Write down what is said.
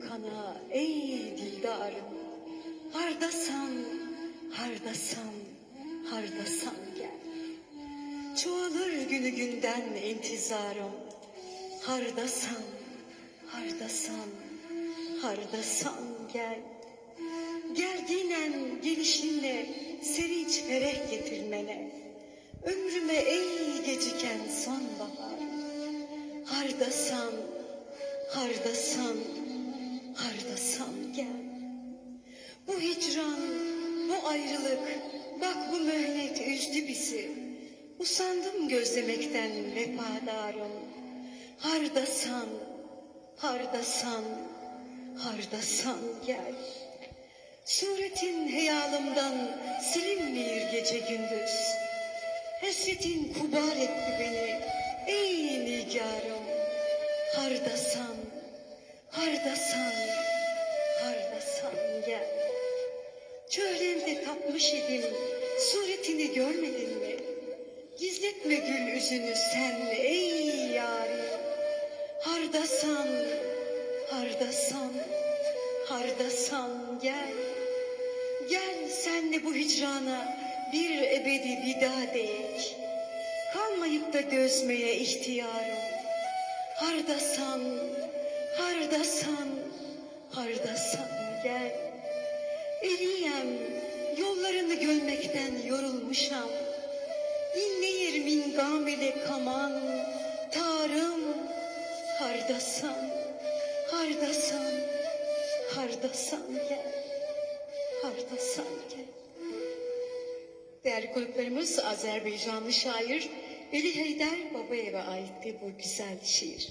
Kana ey dildarım, hardasan, hardasan, hardasan gel. Çoğalır günü günden intizarım, hardasan, hardasan, hardasan gel. Geldiğinen gelişinle sevinç fereh getirmene, ömrüme ey geciken sonbahar, hardasan, hardasan, hardasan gel. Bu hicran, bu ayrılık, bak bu mühnet üzdü bizi. Usandım gözlemekten vefadarım. Hardasan, hardasan, hardasan gel. Suretin heyalımdan silinmiyor gece gündüz. Hasretin kubar etti beni ey nigarım. Hardasan, hardasan, hardasan gel. Çöhremde tapmış idim, suretini görmedin mi? Gizletme gül yüzünü sen ey yarim. Hardasan, hardasan, hardasan gel. Gel senle bu hicrana bir ebedi vida deyik. Kalmayıp da dözmeye ihtiyarım. Hardasan, hardasan, hardasan gel. Eliyem, yollarını görmekten yorulmuşam. Dinleyir mingamele kaman, tarım. Hardasan, hardasan, hardasan gel. Hardasan gel. Değerli konuklarımız, Azerbaycanlı şair Veli Heydar Babayev'e aitti bu güzel şiir.